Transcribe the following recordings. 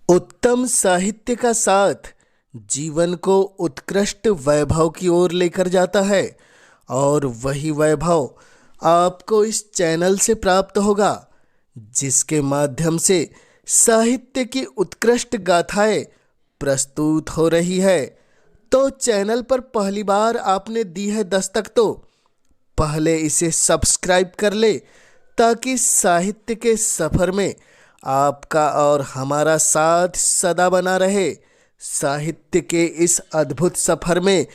उत्तम साहित्य का साथ जीवन को उत्कृष्ट वैभव की ओर लेकर जाता है और वही वैभव आपको इस चैनल से प्राप्त होगा, जिसके माध्यम से साहित्य की उत्कृष्ट गाथाएं प्रस्तुत हो रही है। तो चैनल पर पहली बार आपने दी है दस्तक तो पहले इसे सब्सक्राइब कर ले, ताकि साहित्य के सफ़र में आपका और हमारा साथ सदा बना रहे। साहित्य के इस अद्भुत सफ़र में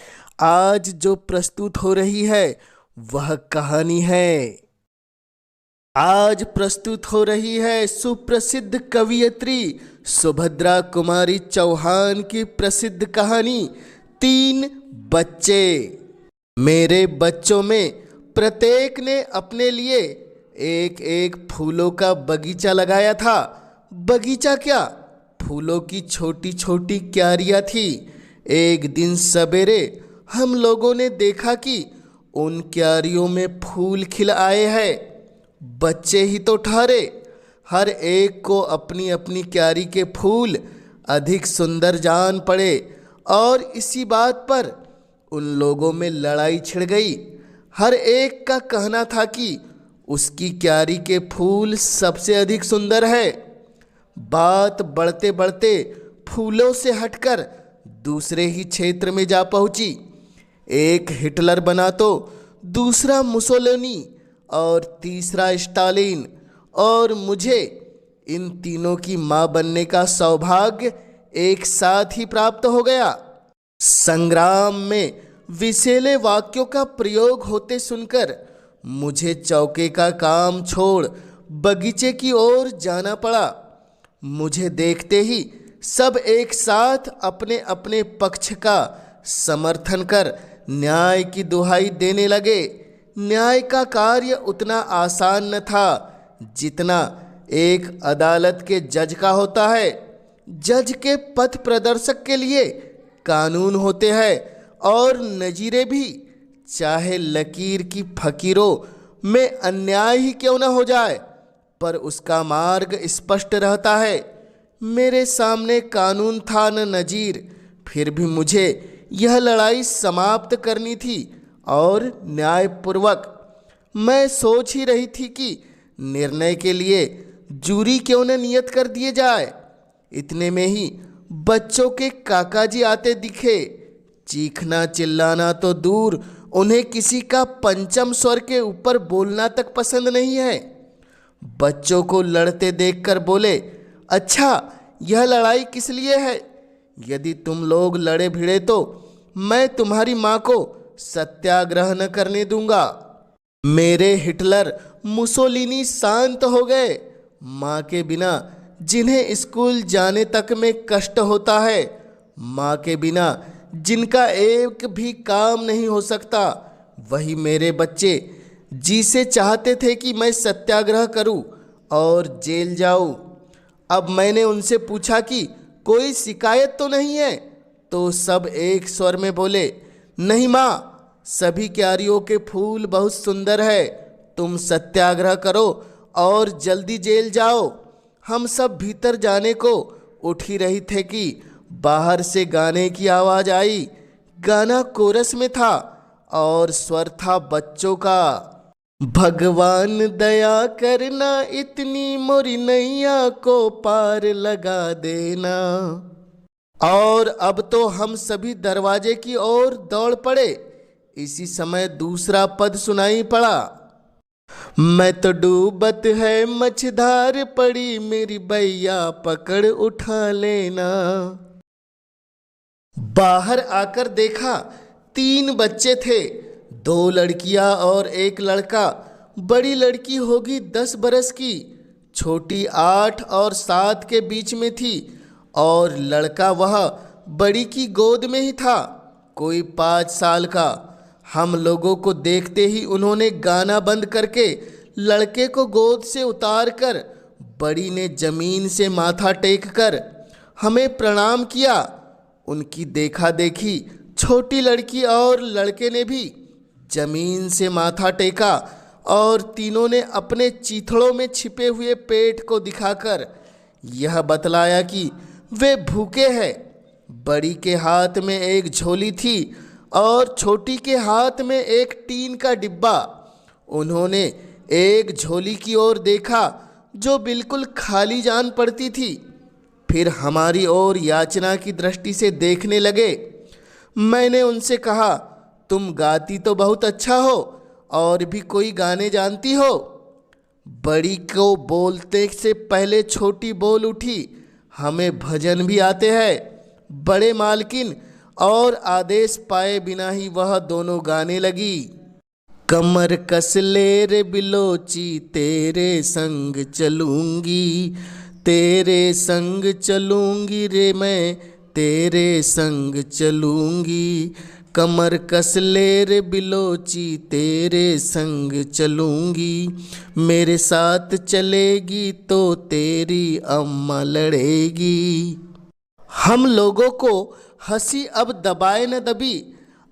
आज जो प्रस्तुत हो रही है वह कहानी है। आज प्रस्तुत हो रही है सुप्रसिद्ध कवयित्री सुभद्रा कुमारी चौहान की प्रसिद्ध कहानी तीन बच्चे। मेरे बच्चों में प्रत्येक ने अपने लिए एक एक फूलों का बगीचा लगाया था। बगीचा क्या, फूलों की छोटी छोटी क्यारियां थी। एक दिन सवेरे हम लोगों ने देखा कि उन क्यारियों में फूल खिल आए हैं। बच्चे ही तो ठहरे, हर एक को अपनी अपनी क्यारी के फूल अधिक सुंदर जान पड़े और इसी बात पर उन लोगों में लड़ाई छिड़ गई। हर एक का कहना था कि उसकी क्यारी के फूल सबसे अधिक सुंदर है। बात बढ़ते बढ़ते फूलों से हटकर दूसरे ही क्षेत्र में जा पहुंची। एक हिटलर बना तो दूसरा मुसोलिनी और तीसरा स्टालिन, और मुझे इन तीनों की मां बनने का सौभाग्य एक साथ ही प्राप्त हो गया। संग्राम में विषैले वाक्यों का प्रयोग होते सुनकर मुझे चौके का काम छोड़ बगीचे की ओर जाना पड़ा। मुझे देखते ही सब एक साथ अपने अपने पक्ष का समर्थन कर न्याय की दुहाई देने लगे। न्याय का कार्य उतना आसान न था जितना एक अदालत के जज का होता है। जज के पथ प्रदर्शक के लिए कानून होते हैं और नजीरे भी, चाहे लकीर की फकीरों में अन्याय ही क्यों न हो जाए, पर उसका मार्ग स्पष्ट रहता है। मेरे सामने कानून था न नजीर, फिर भी मुझे यह लड़ाई समाप्त करनी थी और न्यायपूर्वक। मैं सोच ही रही थी कि निर्णय के लिए जूरी क्यों न नियत कर दिए जाए। इतने में ही बच्चों के काकाजी आते दिखे। चीखना चिल्लाना तो दूर, उन्हें किसी का पंचम स्वर के ऊपर बोलना तक पसंद नहीं है। बच्चों को लड़ते देखकर बोले, अच्छा यह लड़ाई किस लिए है? यदि तुम लोग लड़े भिड़े तो मैं तुम्हारी माँ को सत्याग्रह न करने दूंगा। मेरे हिटलर मुसोलिनी शांत हो गए। माँ के बिना जिन्हें स्कूल जाने तक में कष्ट होता है, माँ के बिना जिनका एक भी काम नहीं हो सकता, वही मेरे बच्चे जिसे चाहते थे कि मैं सत्याग्रह करूं और जेल जाऊं। अब मैंने उनसे पूछा कि कोई शिकायत तो नहीं है, तो सब एक स्वर में बोले, नहीं माँ, सभी क्यारियों के फूल बहुत सुंदर है, तुम सत्याग्रह करो और जल्दी जेल जाओ। हम सब भीतर जाने को उठ ही रही थे कि बाहर से गाने की आवाज़ आई। गाना कोरस में था और स्वर था बच्चों का। भगवान दया करना, इतनी मोरी नैया को पार लगा देना। और अब तो हम सभी दरवाजे की ओर दौड़ पड़े। इसी समय दूसरा पद सुनाई पड़ा, मैं तो डूबत है मछधार पड़ी, मेरी बैया पकड़ उठा लेना। बाहर आकर देखा तीन बच्चे थे, दो लड़कियां और एक लड़का। बड़ी लड़की होगी 10 बरस की, छोटी 8 और 7 के बीच में थी, और लड़का वह बड़ी की गोद में ही था, कोई 5 साल का। हम लोगों को देखते ही उन्होंने गाना बंद करके लड़के को गोद से उतारकर बड़ी ने जमीन से माथा टेक कर हमें प्रणाम किया। उनकी देखा देखी छोटी लड़की और लड़के ने भी जमीन से माथा टेका और तीनों ने अपने चीथड़ों में छिपे हुए पेट को दिखाकर यह बतलाया कि वे भूखे हैं। बड़ी के हाथ में एक झोली थी और छोटी के हाथ में एक टीन का डिब्बा। उन्होंने एक झोली की ओर देखा जो बिल्कुल खाली जान पड़ती थी, फिर हमारी ओर याचना की दृष्टि से देखने लगे। मैंने उनसे कहा, तुम गाती तो बहुत अच्छा हो, और भी कोई गाने जानती हो? बड़ी को बोलते से पहले छोटी बोल उठी, हमें भजन भी आते हैं बड़े मालकिन। और आदेश पाए बिना ही वह दोनों गाने लगी। कमर कस ले रे बिलोची, तेरे संग चलूंगी, तेरे संग चलूंगी रे मैं, तेरे संग चलूंगी। कमर कस ले रे बिलोची, तेरे संग चलूंगी। मेरे साथ चलेगी तो तेरी अम्मा लड़ेगी। हम लोगों को हंसी अब दबाए न दबी।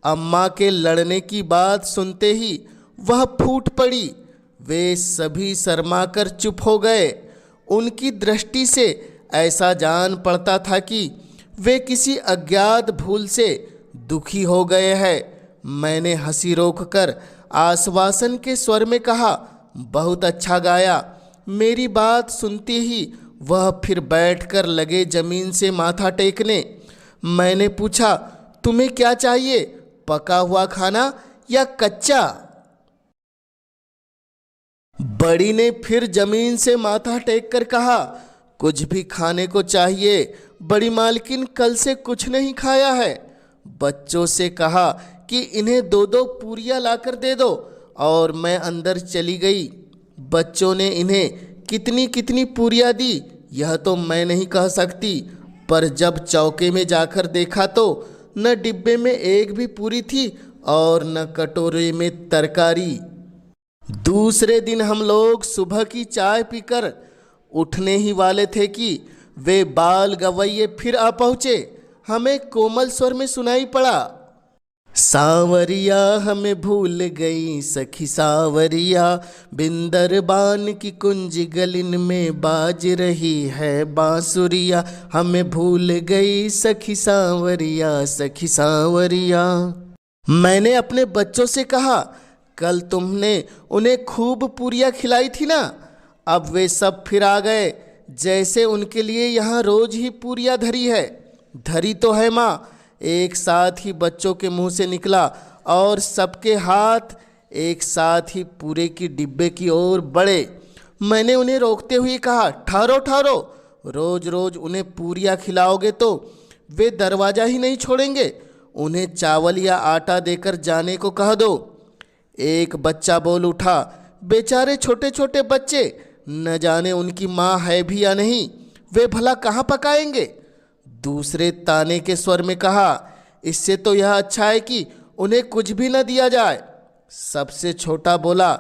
अम्मा के लड़ने की बात सुनते ही वह फूट पड़ी। वे सभी शर्माकर चुप हो गए। उनकी दृष्टि से ऐसा जान पड़ता था कि वे किसी अज्ञात भूल से दुखी हो गए हैं। मैंने हंसी रोककर आश्वासन के स्वर में कहा, बहुत अच्छा गाया। मेरी बात सुनते ही वह फिर बैठकर लगे जमीन से माथा टेकने। मैंने पूछा, तुम्हें क्या चाहिए, पका हुआ खाना या कच्चा? बड़ी ने फिर जमीन से माथा टेक कर कहा, कुछ भी खाने को चाहिए बड़ी मालकिन, कल से कुछ नहीं खाया है। बच्चों से कहा कि इन्हें दो दो पूरियां लाकर दे दो, और मैं अंदर चली गई। बच्चों ने इन्हें कितनी कितनी पूरियां दी यह तो मैं नहीं कह सकती, पर जब चौके में जाकर देखा तो न डिब्बे में एक भी पूरी थी और न कटोरे में तरकारी। दूसरे दिन हम लोग सुबह की चाय पीकर उठने ही वाले थे कि वे बाल गवैये फिर आ पहुँचे। हमें कोमल स्वर में सुनाई पड़ा, सावरिया हमें भूल गई सखी सावरिया, बिंदर बान की कुंज गलिन में बाज रही है बांसुरिया। हमें भूल गई सखी सावरिया, सखी सावरिया। मैंने अपने बच्चों से कहा, कल तुमने उन्हें खूब पूरियां खिलाई थी ना। अब वे सब फिर आ गए, जैसे उनके लिए यहाँ रोज ही पूरियां धरी है। धरी तो है माँ, एक साथ ही बच्चों के मुंह से निकला और सबके हाथ एक साथ ही पूरे की डिब्बे की ओर बढ़े। मैंने उन्हें रोकते हुए कहा, ठहरो ठहरो, रोज रोज उन्हें पूरियां खिलाओगे तो वे दरवाज़ा ही नहीं छोड़ेंगे। उन्हें चावल या आटा देकर जाने को कह दो। एक बच्चा बोल उठा, बेचारे छोटे छोटे बच्चे, न जाने उनकी माँ है भी या नहीं, वे भला कहाँ पकाएंगे। दूसरे ताने के स्वर में कहा, इससे तो यह अच्छा है कि उन्हें कुछ भी न दिया जाए। सबसे छोटा बोला,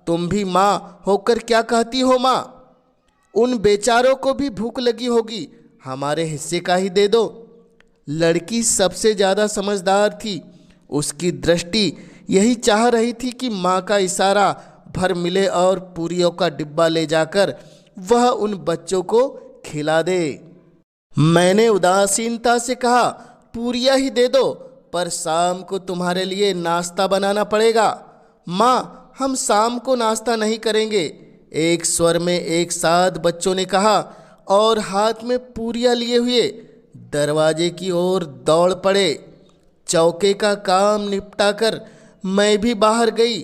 तुम भी माँ होकर क्या कहती हो माँ, उन बेचारों को भी भूख लगी होगी, हमारे हिस्से का ही दे दो। लड़की सबसे ज़्यादा समझदार थी। उसकी दृष्टि यही चाह रही थी कि माँ का इशारा भर मिले और पूरियों का डिब्बा ले जाकर वह उन बच्चों को खिला दे। मैंने उदासीनता से कहा, पूरियां ही दे दो, पर शाम को तुम्हारे लिए नाश्ता बनाना पड़ेगा। माँ, हम शाम को नाश्ता नहीं करेंगे, एक स्वर में एक साथ बच्चों ने कहा और हाथ में पूरियां लिए हुए दरवाजे की ओर दौड़ पड़े। चौके का काम निपटाकर मैं भी बाहर गई।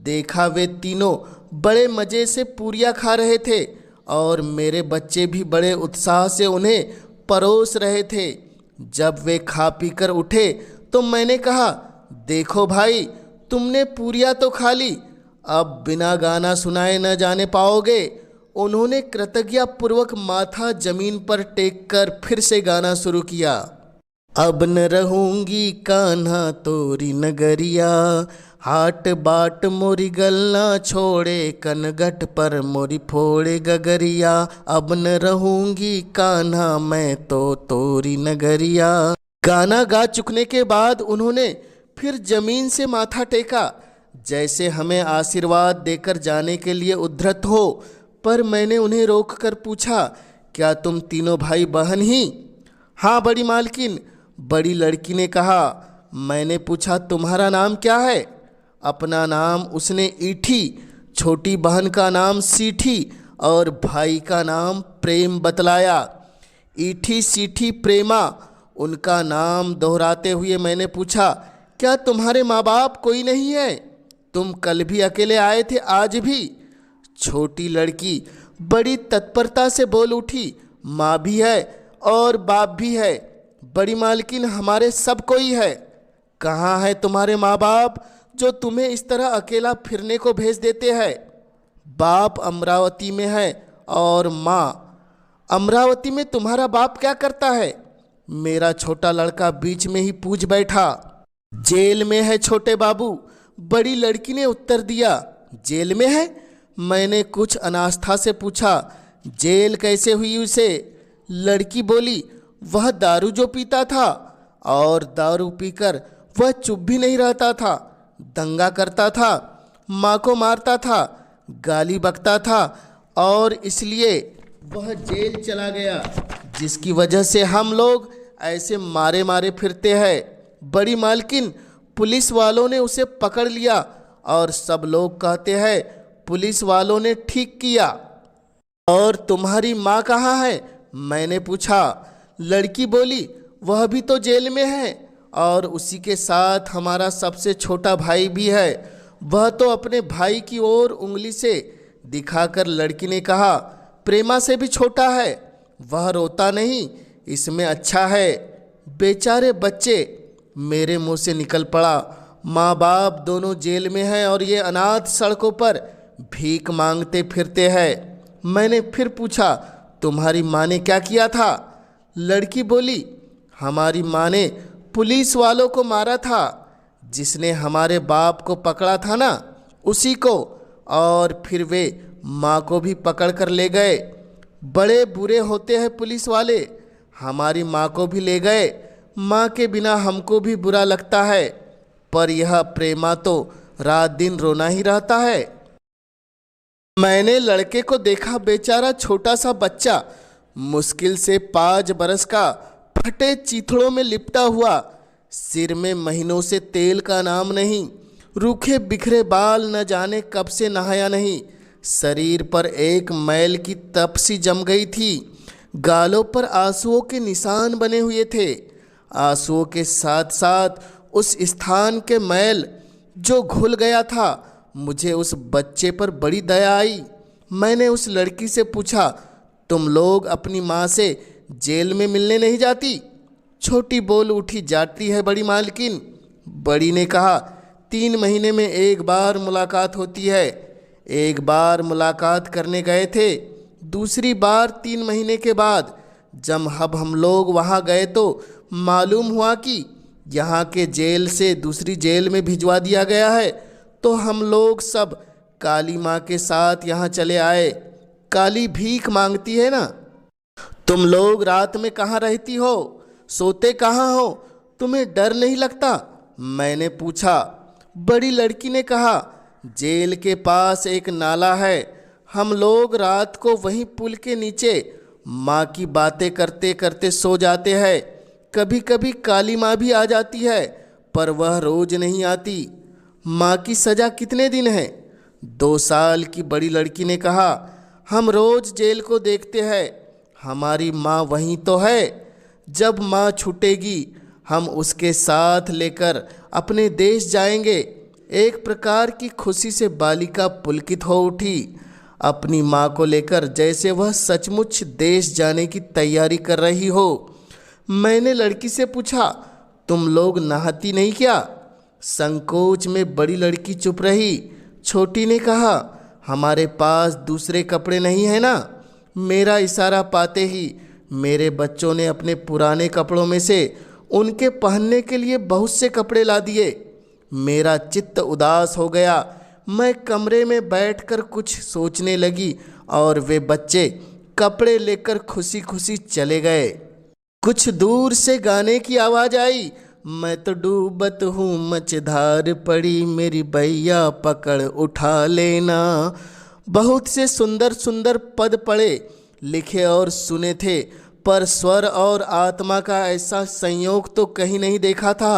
देखा वे तीनों बड़े मज़े से पूरियां खा रहे थे और मेरे बच्चे भी बड़े उत्साह से उन्हें परोस रहे थे। जब वे खा पी कर उठे तो मैंने कहा, देखो भाई, तुमने पूरियां तो खा ली, अब बिना गाना सुनाए न जाने पाओगे। उन्होंने कृतज्ञतापूर्वक माथा जमीन पर टेक कर फिर से गाना शुरू किया। अब न रहूंगी कान्हा तोरी नगरिया, हाट बाट मोरी गलना छोड़े, कनगट पर मोरी फोड़े गगरिया। अब न रहूंगी कान्हा मैं तो तोरी नगरिया। गाना गा चुकने के बाद उन्होंने फिर जमीन से माथा टेका, जैसे हमें आशीर्वाद देकर जाने के लिए उद्धत हो। पर मैंने उन्हें रोककर पूछा, क्या तुम तीनों भाई बहन ही? हाँ बड़ी मालकिन, बड़ी लड़की ने कहा। मैंने पूछा तुम्हारा नाम क्या है? अपना नाम उसने ईठी, छोटी बहन का नाम सीठी और भाई का नाम प्रेम बतलाया। ईठी सीठी प्रेमा, उनका नाम दोहराते हुए मैंने पूछा, क्या तुम्हारे माँ बाप कोई नहीं है? तुम कल भी अकेले आए थे, आज भी? छोटी लड़की बड़ी तत्परता से बोल उठी, माँ भी है और बाप भी है बड़ी मालकिन, हमारे सब कोई है। कहाँ है तुम्हारे माँ बाप जो तुम्हें इस तरह अकेला फिरने को भेज देते हैं? बाप अमरावती में है और माँ। अमरावती में तुम्हारा बाप क्या करता है? मेरा छोटा लड़का बीच में ही पूछ बैठा। जेल में है छोटे बाबू, बड़ी लड़की ने उत्तर दिया। जेल में है? मैंने कुछ अनास्था से पूछा। जेल कैसे हुई उसे? लड़की बोली, वह दारू जो पीता था और दारू पीकर वह चुप भी नहीं रहता था, दंगा करता था, माँ को मारता था, गाली बकता था और इसलिए वह जेल चला गया, जिसकी वजह से हम लोग ऐसे मारे मारे फिरते हैं। बड़ी मालकिन, पुलिस वालों ने उसे पकड़ लिया और सब लोग कहते हैं पुलिस वालों ने ठीक किया। और तुम्हारी माँ कहाँ है? मैंने पूछा। लड़की बोली, वह भी तो जेल में है और उसी के साथ हमारा सबसे छोटा भाई भी है। वह तो अपने भाई की ओर उंगली से दिखाकर लड़की ने कहा, प्रेमा से भी छोटा है। वह रोता नहीं, इसमें अच्छा है। बेचारे बच्चे, मेरे मुंह से निकल पड़ा। माँ बाप दोनों जेल में हैं और ये अनाथ सड़कों पर भीख मांगते फिरते हैं। मैंने फिर पूछा, तुम्हारी माँ ने क्या किया था? लड़की बोली, हमारी माँ ने पुलिस वालों को मारा था, जिसने हमारे बाप को पकड़ा था ना, उसी को। और फिर वे माँ को भी पकड़ कर ले गए। बड़े बुरे होते हैं पुलिस वाले। हमारी माँ को भी ले गए। माँ के बिना हमको भी बुरा लगता है, पर यह प्रेमा तो रात दिन रोना ही रहता है। मैंने लड़के को देखा, बेचारा छोटा सा बच्चा, मुश्किल से 5 बरस का, फटे चीथड़ों में लिपटा हुआ, सिर में महीनों से तेल का नाम नहीं, रूखे बिखरे बाल, न जाने कब से नहाया नहीं, शरीर पर एक मैल की तपसी जम गई थी, गालों पर आंसुओं के निशान बने हुए थे। आंसुओं के साथ साथ उस स्थान के मैल जो घुल गया था। मुझे उस बच्चे पर बड़ी दया आई। मैंने उस लड़की से पूछा, तुम लोग अपनी माँ से जेल में मिलने नहीं जाती? छोटी बोल उठी, जाती है बड़ी मालकिन। बड़ी ने कहा, 3 महीने में एक बार मुलाकात होती है। एक बार मुलाकात करने गए थे, दूसरी बार 3 महीने के बाद। जब हम लोग वहाँ गए तो मालूम हुआ कि यहाँ के जेल से दूसरी जेल में भिजवा दिया गया है, तो हम लोग सब काली माँ के साथ यहाँ चले आए। काली भीख मांगती है ना। तुम लोग रात में कहाँ रहती हो? सोते कहाँ हो? तुम्हें डर नहीं लगता? मैंने पूछा। बड़ी लड़की ने कहा, जेल के पास एक नाला है, हम लोग रात को वहीं पुल के नीचे माँ की बातें करते करते सो जाते हैं। कभी कभी काली माँ भी आ जाती है, पर वह रोज नहीं आती। माँ की सज़ा कितने दिन है? 2 साल की बड़ी लड़की ने कहा। हम रोज जेल को देखते हैं, हमारी माँ वहीं तो है। जब माँ छूटेगी हम उसके साथ लेकर अपने देश जाएंगे। एक प्रकार की खुशी से बालिका पुलकित हो उठी, अपनी माँ को लेकर, जैसे वह सचमुच देश जाने की तैयारी कर रही हो। मैंने लड़की से पूछा, तुम लोग नहाती नहीं क्या? संकोच में बड़ी लड़की चुप रही। छोटी ने कहा, हमारे पास दूसरे कपड़े नहीं है ना। मेरा इशारा पाते ही मेरे बच्चों ने अपने पुराने कपड़ों में से उनके पहनने के लिए बहुत से कपड़े ला दिए। मेरा चित्त उदास हो गया। मैं कमरे में बैठकर कुछ सोचने लगी और वे बच्चे कपड़े लेकर खुशी खुशी चले गए। कुछ दूर से गाने की आवाज़ आई, मैं तो डूबत हूँ मझधार पड़ी, मेरी भैया पकड़ उठा लेना। बहुत से सुंदर सुंदर पद पढ़े, लिखे और सुने थे, पर स्वर और आत्मा का ऐसा संयोग तो कहीं नहीं देखा था।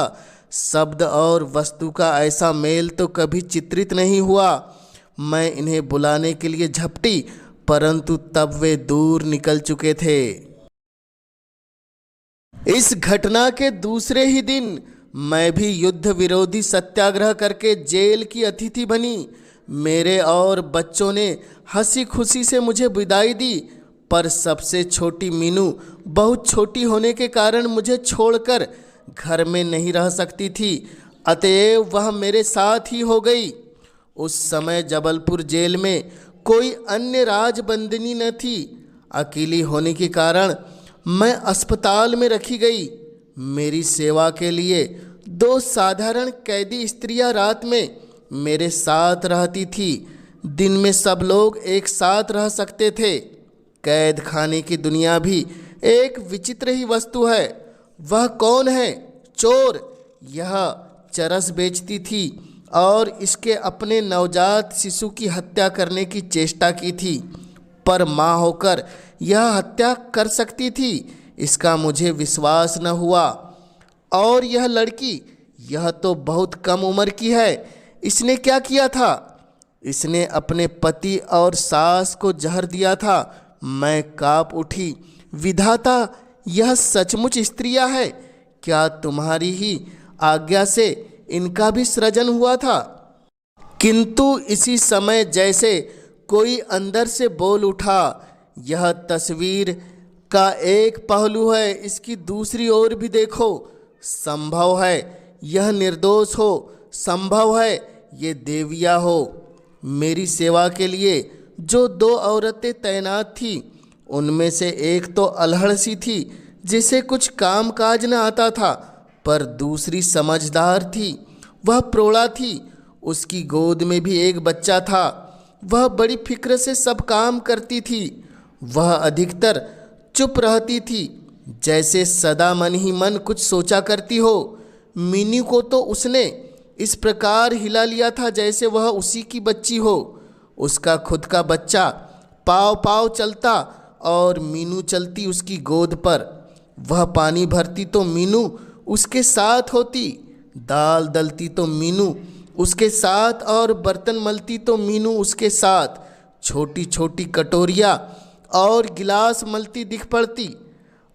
शब्द और वस्तु का ऐसा मेल तो कभी चित्रित नहीं हुआ। मैं इन्हें बुलाने के लिए झपटी, परंतु तब वे दूर निकल चुके थे। इस घटना के दूसरे ही दिन मैं भी युद्ध विरोधी सत्याग्रह करके जेल की अतिथि बनी। मेरे और बच्चों ने हंसी खुशी से मुझे विदाई दी, पर सबसे छोटी मीनू बहुत छोटी होने के कारण मुझे छोड़कर घर में नहीं रह सकती थी, अतएव वह मेरे साथ ही हो गई। उस समय जबलपुर जेल में कोई अन्य राजबंदिनी न थी। अकेली होने के कारण मैं अस्पताल में रखी गई। मेरी सेवा के लिए 2 साधारण कैदी स्त्रियां रात में मेरे साथ रहती थी। दिन में सब लोग एक साथ रह सकते थे। कैद खाने की दुनिया भी एक विचित्र ही वस्तु है। वह कौन है? चोर। यह चरस बेचती थी और इसके अपने नवजात शिशु की हत्या करने की चेष्टा की थी, पर माँ होकर यह हत्या कर सकती थी, इसका मुझे विश्वास न हुआ। और यह लड़की, यह तो बहुत कम उम्र की है। इसने क्या किया था? इसने अपने पति और सास को जहर दिया था। मैं काँप उठी। विधाता, यह सचमुच स्त्रियां है? क्या तुम्हारी ही आज्ञा से इनका भी सृजन हुआ था? किंतु इसी समय जैसे कोई अंदर से बोल उठा, यह तस्वीर का एक पहलू है, इसकी दूसरी ओर भी देखो। संभव है यह निर्दोष हो, संभव है ये देविया हो। मेरी सेवा के लिए जो 2 औरतें तैनात थीं, उनमें से एक तो अल्हड़ सी थी, जिसे कुछ काम काज न आता था, पर दूसरी समझदार थी। वह प्रोड़ा थी। उसकी गोद में भी एक बच्चा था। वह बड़ी फिक्र से सब काम करती थी। वह अधिकतर चुप रहती थी, जैसे सदा मन ही मन कुछ सोचा करती हो। मीनू को तो उसने इस प्रकार हिला लिया था जैसे वह उसी की बच्ची हो। उसका खुद का बच्चा पाव पाव चलता और मीनू चलती उसकी गोद पर। वह पानी भरती तो मीनू उसके साथ होती, दाल दलती तो मीनू उसके साथ, और बर्तन मलती तो मीनू उसके साथ। छोटी छोटी कटोरियाँ और गिलास मलती दिख पड़ती।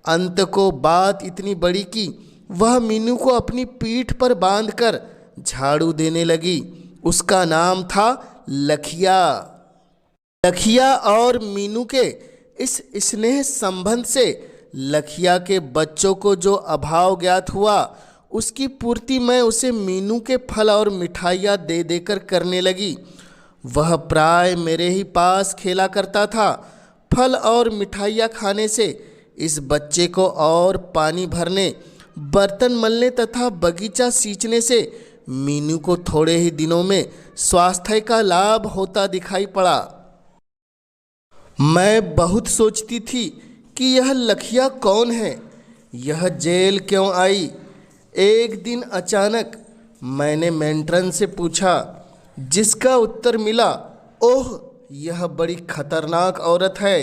अंत को बात इतनी बड़ी कि वह मीनू को अपनी पीठ पर बांधकर झाड़ू देने लगी। उसका नाम था लखिया। लखिया और मीनू के इस स्नेह संबंध से लखिया के बच्चों को जो अभाव ज्ञात हुआ, उसकी पूर्ति मैं उसे मीनू के फल और मिठाइयाँ दे देकर करने लगी। वह प्राय मेरे ही पास खेला करता था। फल और मिठाइयाँ खाने से इस बच्चे को और पानी भरने, बर्तन मलने तथा बगीचा सींचने से मीनू को थोड़े ही दिनों में स्वास्थ्य का लाभ होता दिखाई पड़ा। मैं बहुत सोचती थी कि यह लखिया कौन है, यह जेल क्यों आई। एक दिन अचानक मैंने मेंटरन से पूछा, जिसका उत्तर मिला, ओह यह बड़ी खतरनाक औरत है,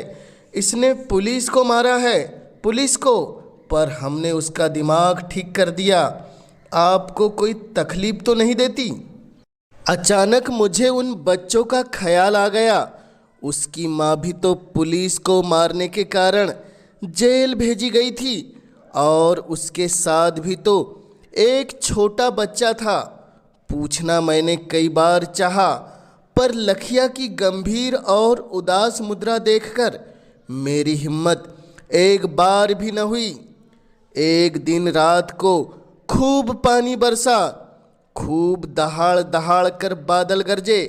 इसने पुलिस को मारा है, पुलिस को। पर हमने उसका दिमाग ठीक कर दिया। आपको कोई तकलीफ तो नहीं देती? अचानक मुझे उन बच्चों का ख्याल आ गया। उसकी माँ भी तो पुलिस को मारने के कारण जेल भेजी गई थी, और उसके साथ भी तो एक छोटा बच्चा था। पूछना मैंने कई बार चाहा, पर लखिया की गंभीर और उदास मुद्रा देखकर मेरी हिम्मत एक बार भी न हुई। एक दिन रात को खूब पानी बरसा, खूब दहाड़ दहाड़ कर बादल गरजे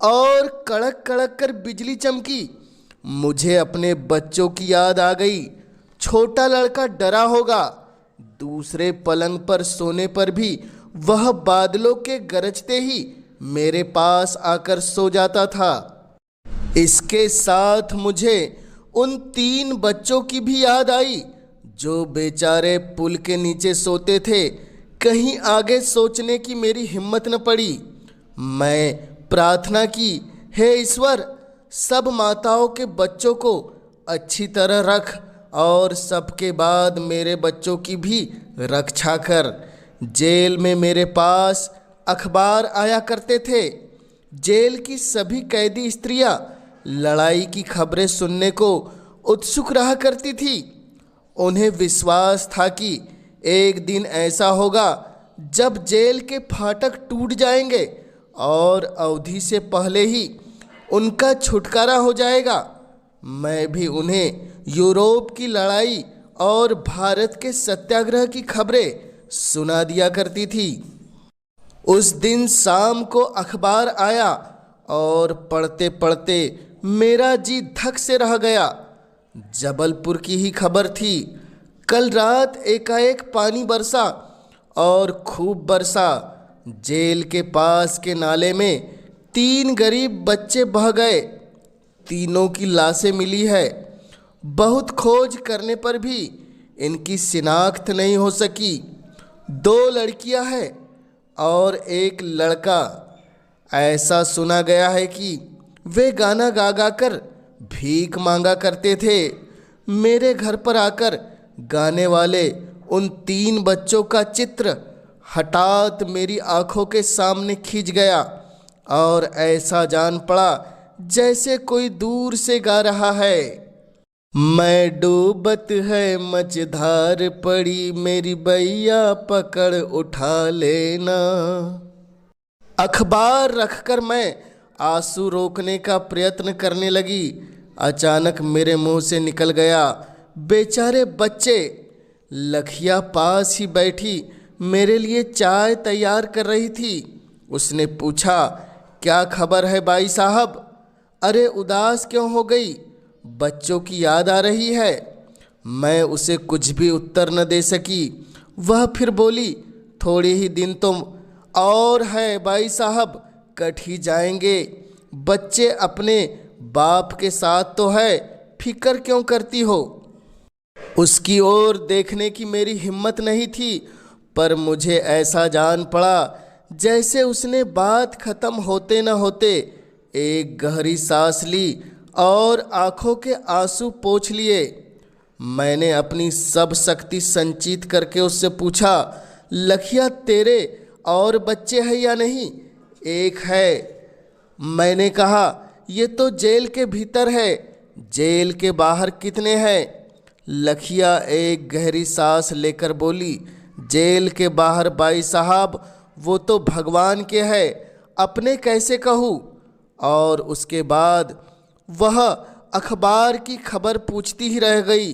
और कड़क कड़क कर बिजली चमकी। मुझे अपने बच्चों की याद आ गई। छोटा लड़का डरा होगा। दूसरे पलंग पर सोने पर भी वह बादलों के गरजते ही मेरे पास आकर सो जाता था। इसके साथ मुझे उन 3 बच्चों की भी याद आई, जो बेचारे पुल के नीचे सोते थे। कहीं आगे सोचने की मेरी हिम्मत न पड़ी। मैं प्रार्थना की, हे ईश्वर, सब माताओं के बच्चों को अच्छी तरह रख और सबके बाद मेरे बच्चों की भी रक्षा कर। जेल में मेरे पास अखबार आया करते थे। जेल की सभी कैदी स्त्रियां लड़ाई की खबरें सुनने को उत्सुक रहा करती थी। उन्हें विश्वास था कि एक दिन ऐसा होगा जब जेल के फाटक टूट जाएंगे और अवधि से पहले ही उनका छुटकारा हो जाएगा। मैं भी उन्हें यूरोप की लड़ाई और भारत के सत्याग्रह की खबरें सुना दिया करती थी। उस दिन शाम को अखबार आया और पढ़ते पढ़ते मेरा जी धक से रह गया। जबलपुर की ही खबर थी। कल रात एकाएक पानी बरसा और खूब बरसा। जेल के पास के नाले में 3 गरीब बच्चे बह गए। तीनों की लाशें मिली है। बहुत खोज करने पर भी इनकी शिनाख्त नहीं हो सकी। 2 लड़कियां हैं और एक लड़का। ऐसा सुना गया है कि वे गाना गा गा कर भीख मांगा करते थे। मेरे घर पर आकर गाने वाले उन 3 बच्चों का चित्र हठात मेरी आंखों के सामने खिंच गया और ऐसा जान पड़ा जैसे कोई दूर से गा रहा है। मैं डूबत है मझधार पड़ी, मेरी बैया पकड़ उठा लेना। अखबार रखकर मैं आंसू रोकने का प्रयत्न करने लगी। अचानक मेरे मुंह से निकल गया, बेचारे बच्चे। लखिया पास ही बैठी मेरे लिए चाय तैयार कर रही थी। उसने पूछा, क्या खबर है बाई साहब? अरे उदास क्यों हो गई? बच्चों की याद आ रही है। मैं उसे कुछ भी उत्तर न दे सकी। वह फिर बोली, थोड़े ही दिन तो और है बाई साहब, कट ही जाएंगे। बच्चे अपने बाप के साथ तो है, फिक्र क्यों करती हो? उसकी ओर देखने की मेरी हिम्मत नहीं थी, पर मुझे ऐसा जान पड़ा जैसे उसने बात खत्म होते न होते एक गहरी सांस ली और आंखों के आंसू पोंछ लिए। मैंने अपनी सब शक्ति संचित करके उससे पूछा, लखिया तेरे और बच्चे हैं या नहीं? एक है। मैंने कहा, ये तो जेल के भीतर है, जेल के बाहर कितने हैं? लखिया एक गहरी सांस लेकर बोली, जेल के बाहर बाई साहब वो तो भगवान के है, अपने कैसे कहूँ? और उसके बाद वह अखबार की खबर पूछती ही रह गई,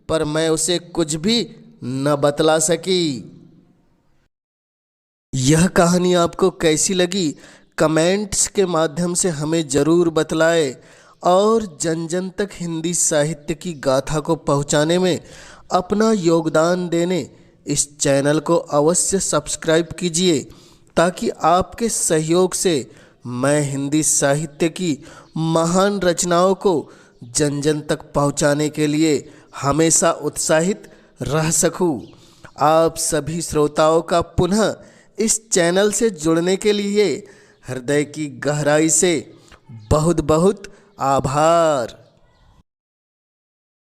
पर मैं उसे कुछ भी न बतला सकी। यह कहानी आपको कैसी लगी कमेंट्स के माध्यम से हमें ज़रूर बतलाएं और जन जन तक हिंदी साहित्य की गाथा को पहुंचाने में अपना योगदान देने इस चैनल को अवश्य सब्सक्राइब कीजिए, ताकि आपके सहयोग से मैं हिंदी साहित्य की महान रचनाओं को जन जन तक पहुंचाने के लिए हमेशा उत्साहित रह सकूं। आप सभी श्रोताओं का पुनः इस चैनल से जुड़ने के लिए हृदय की गहराई से बहुत बहुत आभार।